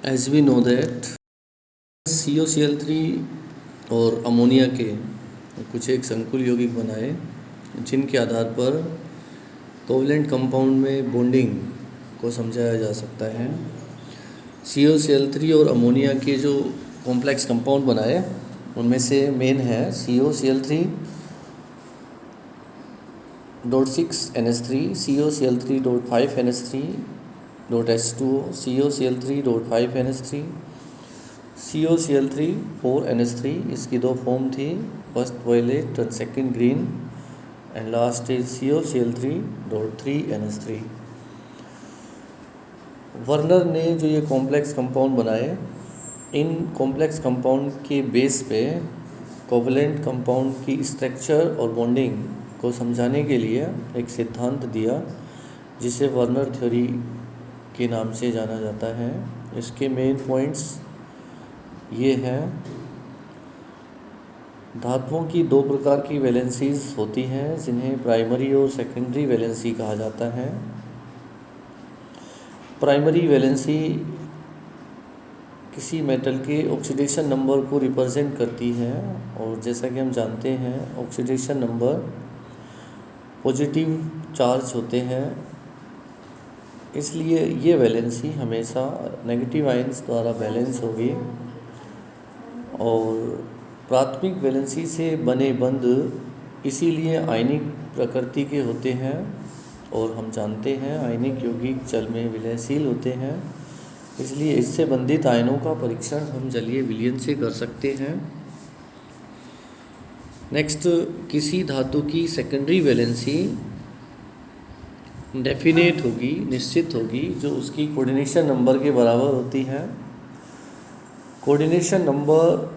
As we know that COCl3 और ammonia के कुछ एक संकुल यौगिक बनाए जिनके आधार पर कोवलेंट कंपाउंड में बॉन्डिंग को समझाया जा सकता है। COCl3 और अमोनिया के जो कॉम्प्लेक्स कंपाउंड बनाए उनमें से मेन है COCl3.6NH3, COCl3.5NH3, .H2O, COCl3.5NH3, COCl3.4NH3। इसकी दो फॉर्म थी, फर्स्ट वायलेट और second green, and last is COCl3.3NH3। Werner ने जो ये कॉम्प्लेक्स कंपाउंड बनाए, इन कॉम्प्लेक्स कंपाउंड के बेस पे कोवलेंट कंपाउंड की स्ट्रक्चर और बॉन्डिंग को समझाने के लिए एक सिद्धांत दिया जिसे वर्नर थ्योरी के नाम से जाना जाता है। इसके मेन पॉइंट्स ये हैं। धातुओं की दो प्रकार की वैलेंसीज होती हैं जिन्हें प्राइमरी और सेकेंडरी वैलेंसी कहा जाता है। प्राइमरी वैलेंसी किसी मेटल के ऑक्सीडेशन नंबर को रिप्रेजेंट करती है, और जैसा कि हम जानते हैं ऑक्सीडेशन नंबर पॉजिटिव चार्ज होते हैं, इसलिए ये वैलेंसी हमेशा नेगेटिव आयंस द्वारा बैलेंस होगी। और प्राथमिक वैलेंसी से बने बंध इसीलिए आयनिक प्रकृति के होते हैं, और हम जानते हैं आयनिक यौगिक जल में विलयशील होते हैं, इसलिए इससे बंधित आयनों का परीक्षण हम जलीय विलयन से कर सकते हैं। नेक्स्ट, किसी धातु की सेकेंडरी वैलेंसी डेफिनेट होगी, निश्चित होगी, जो उसकी कोऑर्डिनेशन नंबर के बराबर होती है। कोऑर्डिनेशन नंबर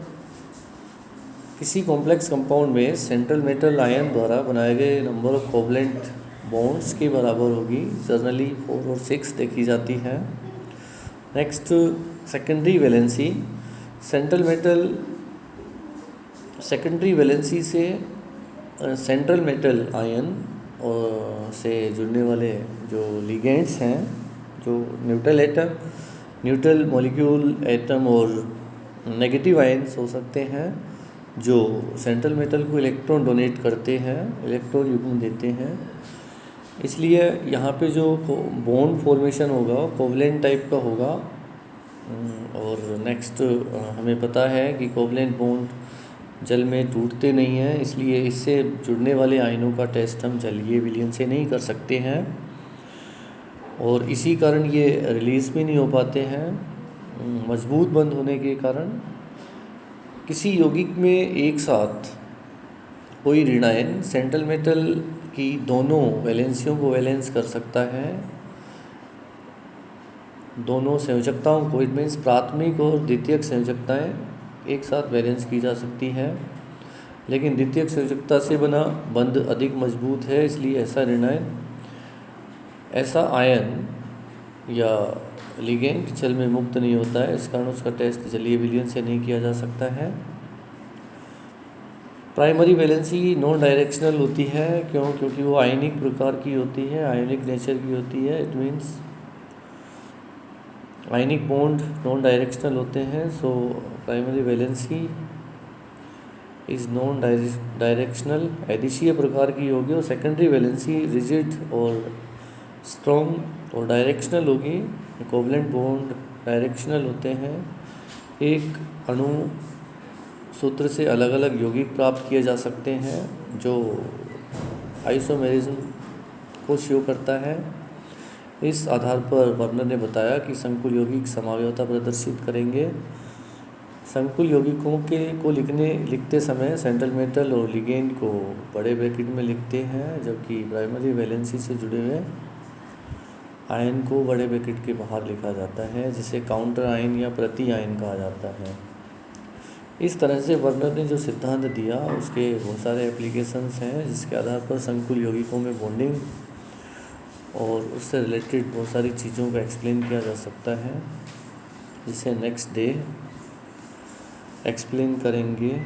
किसी कॉम्प्लेक्स कंपाउंड में सेंट्रल मेटल आयन द्वारा बनाए गए नंबर ऑफ कोवलेंट बॉन्ड्स के बराबर होगी। जनरली 4 और 6 देखी जाती है। Next, secondary valency secondary valency से सेंट्रल मेटल आयन और से जुड़ने वाले जो लिगेंड्स हैं, जो न्यूट्रल मॉलिक्यूल एटम और नेगेटिव आयन्स हो सकते हैं, जो सेंट्रल मेटल को इलेक्ट्रॉन डोनेट करते हैं, इलेक्ट्रॉन युग्म देते हैं। इसलिए यहाँ पे जो बॉन्ड फॉर्मेशन होगा कोवलेंट टाइप का होगा। और नेक्स्ट, हमें पता है कि कोवलेंट बॉन्ड जल में टूटते नहीं हैं, इसलिए इससे जुड़ने वाले आयनों का टेस्ट हम जलीय विलयन से नहीं कर सकते हैं, और इसी कारण ये रिलीज़ भी नहीं हो पाते हैं मजबूत बंद होने के कारण। किसी यौगिक में एक साथ कोई ऋण आयन सेंट्रल मेटल की दोनों वैलेंसियों को वैलेंस कर सकता है, दोनों संयोजकताओं को, इट मीन्स प्राथमिक और द्वितीयक संयोजकताएं एक साथ वैलेंस की जा सकती है, लेकिन द्वितीयक संयोजकता से बना बंध अधिक मजबूत है, इसलिए ऐसा आयन या लिगेंड जल में मुक्त नहीं होता है, इस कारण उसका टेस्ट जलीय विलयन से नहीं किया जा सकता है। प्राइमरी वैलेंसी नॉन डायरेक्शनल होती है, क्योंकि वो आयनिक प्रकार की होती है, आयनिक नेचर की होती है। It means ionic bond non directional होते हैं, so primary valency is non directional, एडिशीय प्रकार की होगी। और सेकेंडरी वैलेंसी रिजिड और स्ट्रॉन्ग और डायरेक्शनल होगी। कोवलेंट बॉन्ड डायरेक्शनल होते हैं, एक अणु सूत्र से अलग अलग यौगिक प्राप्त किए जा सकते हैं, जो आइसोमेरिज्म को शो करता है। इस आधार पर वर्नर ने बताया कि संकुल यौगिक समावयवता प्रदर्शित करेंगे। संकुल यौगिकों को लिखते समय सेंट्रल मेटल और लिगेंड को बड़े ब्रैकेट में लिखते हैं, जबकि प्राइमरी वैलेंसी से जुड़े हुए आयन को बड़े ब्रैकेट के बाहर लिखा जाता है, जिसे काउंटर आयन या प्रति आयन कहा जाता है। इस तरह से वर्नर ने जो सिद्धांत दिया उसके बहुत सारे एप्लीकेशंस हैं, जिसके आधार पर संकुल यौगिकों में बॉन्डिंग और उससे रिलेटेड बहुत सारी चीज़ों को एक्सप्लेन किया जा सकता है, जिसे नेक्स्ट डे एक्सप्लेन करेंगे।